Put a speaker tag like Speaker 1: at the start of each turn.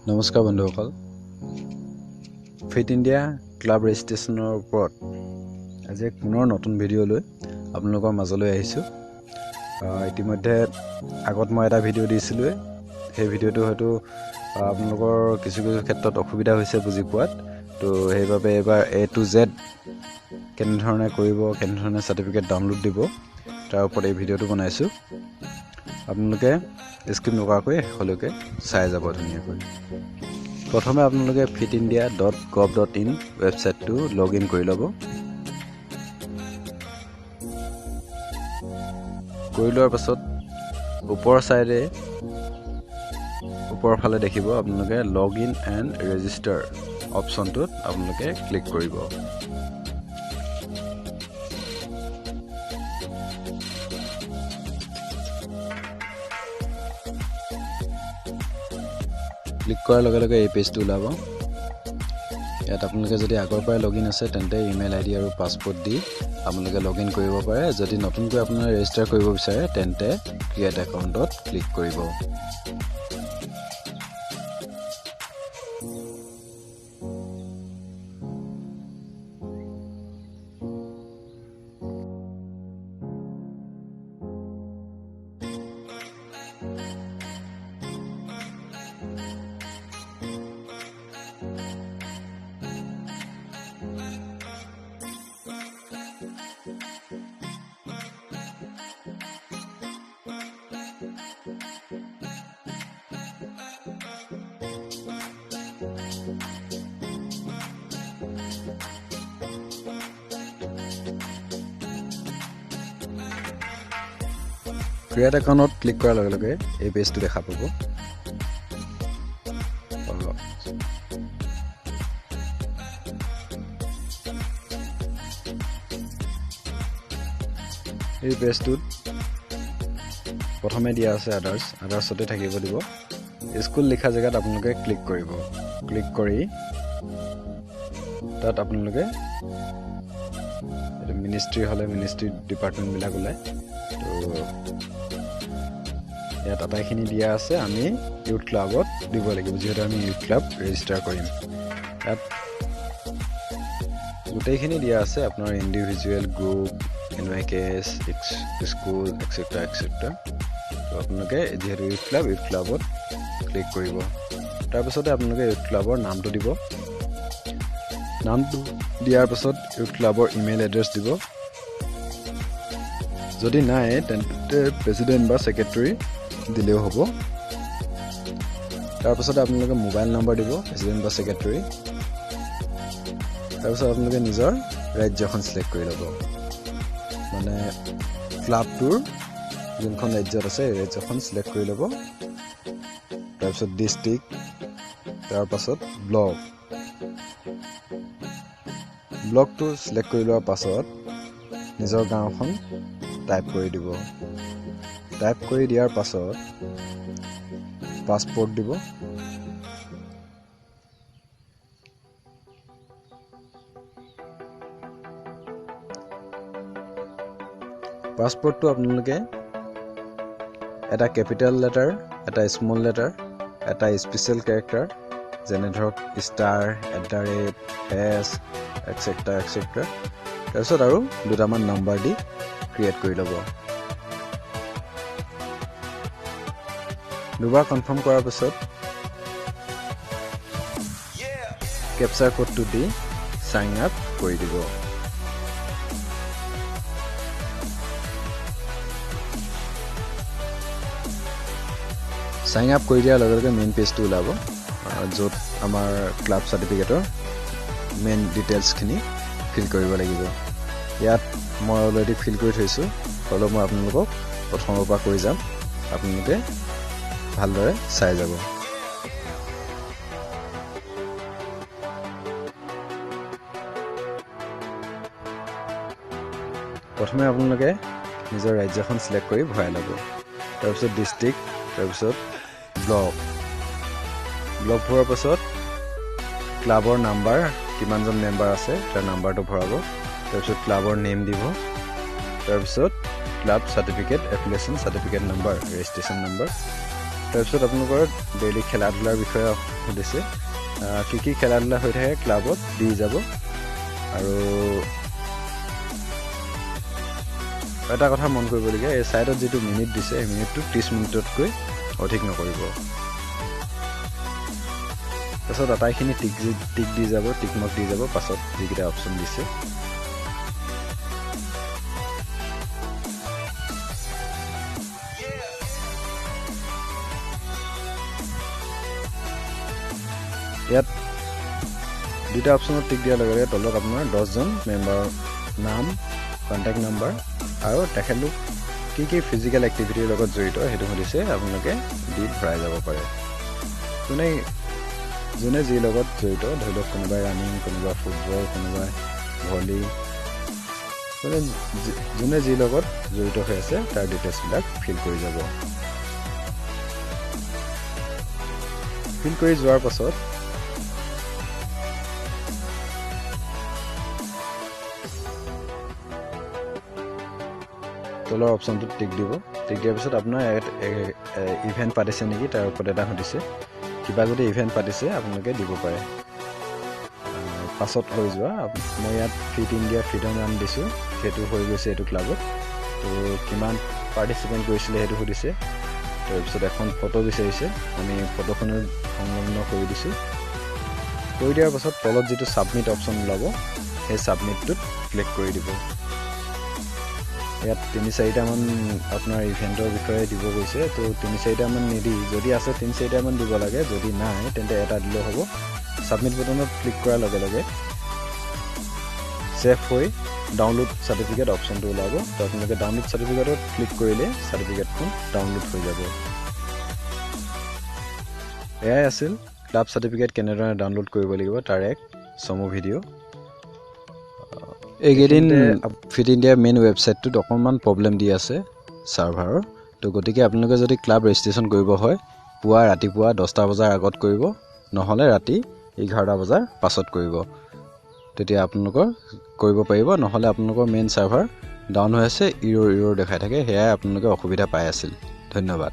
Speaker 1: নমস্কাৰ বন্ধুসকল, fit India club ৰেজিষ্ট্ৰেশ্যনৰ ওপৰত আজি এক পুনৰ নতুন ভিডিঅ' লৈ আপোনালোকৰ মাজলৈ আহিছোঁ। ইতিমধ্যে আগত মই এটা ভিডিঅ' দিছিলোঁ। সেই ভিডিঅ'টো হয়তো আপোনালোকৰ কিছু ক্ষেত্ৰত অসুবিধা হৈছে বুজি পোৱাত। তো সেইবাবে এবাৰ A to Z কেনেধৰণে কৰিব, কেনেধৰণে চাৰ্টিফিকেট ডাউনলোড দিব, তাৰ ওপৰত এই ভিডিঅ'টো বনাইছোঁ। আপোনালোকে স্কিপ নকৰাকৈ শেষলৈকে চাই যাব ধুনীয়াকৈ। প্ৰথমে আপোনালোকে fitindia.gov.in ৱেবছাইটটো লগ ইন কৰি ল'ব। কৰি লোৱাৰ পাছত ওপৰৰ ছাইডে ওপৰৰ ফালে দেখিব আপোনালোকে লগ ইন এণ্ড ৰেজিষ্টাৰ অপশ্যনটোত আপোনালোকে ক্লিক কৰিব। ক্লিক কৰাৰ লগে লগে এই পেজটো ওলাব। ইয়াত আপোনালোকে যদি আগৰ পৰাই লগ ইন আছে তেন্তে ইমেইল ID আৰু পাছপোৰ্ট দি আপোনালোকে লগ ইন কৰিব পাৰে। যদি নতুনকৈ আপোনাৰ ৰেজিষ্টাৰ কৰিব বিচাৰে তেন্তে ক্ৰিয়েট একাউণ্টত ক্লিক কৰিব। ক্ৰিয়েট একাউণ্টত ক্লিক কৰাৰ লগে লগে এই পেজটো দেখা পাব। এই পেজটোত প্ৰথমে দিয়া আছে আদাৰ্ছতে থাকিব দিব। স্কুল লিখা জেগাত আপোনালোকে ক্লিক কৰিব। ক্লিক কৰি তাত আপোনালোকে মিনিষ্ট্ৰী হ'লে মিনিষ্ট্ৰী ডিপাৰ্টমেণ্টবিলাক ওলায়। তো ইয়াত আটাইখিনি দিয়া আছে। আমি ইউথ ক্লাবত দিব লাগিব, যিহেতু আমি ইউথ ক্লাব ৰেজিষ্টাৰ কৰিম। ইয়াত গোটেইখিনি দিয়া আছে, আপোনাৰ individual, group, NYKS, school, et cetera et cetera. তো আপোনালোকে যিহেতু ইউথ ক্লাবত ক্লিক কৰিব। তাৰপিছতে আপোনালোকে ইউথ ক্লাবৰ নামটো দিব। নামটো দিয়াৰ পাছত ইউথ ক্লাবৰ ইমেইল এড্ৰেছ দিব। যদি নাই তেন্তে প্ৰেছিডেণ্ট বা ছেক্ৰেটাৰী দিলেও হ'ব। তাৰপিছতে আপোনালোকে মোবাইল নম্বৰ দিব, প্ৰেছিডেণ্ট বা ছেক্ৰেটাৰী। তাৰপিছত আপোনালোকে নিজৰ ৰাজ্যখন ছিলেক্ট কৰি ল'ব, মানে ক্লাবটোৰ যোনখন ৰাজ্যত আছে এই ৰাজ্যখন ছিলেক্ট কৰি ল'ব। তাৰপিছত ডিষ্ট্ৰিক্ট, তাৰপাছত ব্লকটো ছিলেক্ট কৰি লোৱাৰ পাছত নিজৰ গাঁওখন টাইপ কৰি দিব। টাইপ কৰি দিয়াৰ পাছত পাছপোৰ্ট দিব। পাছপোৰ্টটো আপোনালোকে এটা কেপিটেল লেটাৰ, এটা স্মল লেটাৰ, এটা স্পেচিয়েল কেৰেক্টাৰ, যেনে ধৰক ষ্টাৰ, @ এক্সেট্ৰা এক্সেট্ৰা, তাৰপিছত আৰু দুটামান নাম্বাৰ দি ক্ৰিয়েট কৰি ল'ব। দুবাৰ কনফাৰ্ম কৰাৰ পিছত কেপচাৰ কোডটো দি চাইন আপ কৰি দিব। চাইন আপ কৰি দিয়াৰ লগে লগে মেইন পেজটো ওলাব, য'ত আমাৰ ক্লাব চাৰ্টিফিকেটৰ মেইন ডিটেইলছখিনি ফিল কৰিব লাগিব। ইয়াত মই অলৰেডি ফিল কৰি থৈছোঁ, হ'লেও মই আপোনালোকক প্ৰথমৰ পৰা কৈ যাম, আপোনালোকে ভালদৰে চাই যাব। প্ৰথমে আপোনালোকে নিজৰ ৰাজ্যখন ছিলেক্ট কৰি ভৰাই ল'ব। তাৰপিছত ডিষ্ট্ৰিক্ট, তাৰপিছত ব্লক ভৰোৱাৰ পাছত ক্লাবৰ নাম্বাৰ, কিমানজন মেম্বাৰ আছে তাৰ নাম্বাৰটো ভৰাব। তাৰপিছত ক্লাবৰ নেম দিব। তাৰপিছত club certificate, affiliation certificate number, registration number, তাৰপিছত আপোনালোকৰ ডেইলি খেলা ধূলাৰ বিষয়ে সুধিছে কি খেলা ধূলা হৈ থাকে ক্লাবত দি যাব আৰু এটা কথা মন কৰিবলগীয়া এই ছাইডত যিটো মিনিট দিছে এই মিনিটটো 30 মিনিটতকৈ অধিক নকৰিব তাৰপিছত আটাইখিনি টিক দি যাব টিকমাৰ্ক দি যাব পাছত যিকেইটা অপশ্যন দিছে ইয়াত দুটা অপশ্যনত টিক দিয়াৰ লগে লগে তলত আপোনাৰ 10জন মেম্বাৰৰ নাম কণ্টেক্ট নম্বৰ আৰু তেখেতলোক কি ফিজিকেল এক্টিভিটিৰ লগত জড়িত সেইটো সুধিছে আপোনালোকে দি ভৰাই যাব পাৰে যোনে যি লগত জড়িত ধৰি লওক কোনোবাই ৰানিং কোনোবাই ফুটবল কোনোবাই ভলী যোনে যি লগত জড়িত হৈ আছে তাৰ ডিটেইলছবিলাক ফিল কৰি যাব ফিল কৰি যোৱাৰ পাছত তলৰ অপশ্যনটোত টিক দিব টিক দিয়াৰ পিছত আপোনাৰ ইভেণ্ট পাতিছে নেকি তাৰ ওপৰত এটা সুধিছে কিবা যদি ইভেণ্ট পাতিছে আপোনালোকে দিব পাৰে পাছত হৈ যোৱা মই ইয়াত ফিট ইণ্ডিয়া ফ্ৰীডম ৰান দিছোঁ সেইটো হৈ গৈছে এইটো ক্লাবত তো কিমান পাৰ্টিচিপেণ্ট কৰিছিলে সেইটো সুধিছে তাৰপিছত এখন ফটো বিচাৰিছে আমি ফটোখনো সংলগ্ন কৰি দিছোঁ কৰি দিয়াৰ পাছত তলত যিটো ছাবমিট অপশ্যন ওলাব সেই ছাবমিটটোত ক্লিক কৰি দিব ইয়াত 3-4টামান আপোনাৰ ইভেণ্টৰ বিষয়ে দিব গৈছে তো 3-4টামান নিদি যদি আছে 3-4টামান দিব লাগে যদি নাই তেন্তে এটা দিলেও হ'ব ছাবমিট বটনত ক্লিক কৰাৰ লগে লগে ছেভ হৈ ডাউনলোড চাৰ্টিফিকেট অপশ্যনটো ওলাব তো আপোনালোকে ডাউনলোড চাৰ্টিফিকেটত ক্লিক কৰিলে চাৰ্টিফিকেটখন ডাউনলোড হৈ যাব এয়াই আছিল ক্লাব চাৰ্টিফিকেট কেনেদৰে ডাউনলোড কৰিব লাগিব তাৰ এক চমু ভিডিঅ' এইকেইদিন ফিট ইণ্ডিয়াৰ মেইন ৱেবছাইটটোত অকণমান প্ৰব্লেম দি আছে ছাৰ্ভাৰৰ তো গতিকে আপোনালোকে যদি ক্লাব ৰেজিষ্ট্ৰেশ্যন কৰিব হয় ৰাতিপুৱা 10টা বজাৰ আগত কৰিব নহ'লে ৰাতি 11টা বজাৰ পাছত কৰিব তেতিয়া আপোনালোকৰ কৰিব পাৰিব নহ'লে আপোনালোকৰ মেইন ছাৰ্ভাৰ ডাউন হৈ আছে ইৰ'ৰ দেখাই থাকে সেয়াই আপোনালোকে অসুবিধা পাই আছিল ধন্যবাদ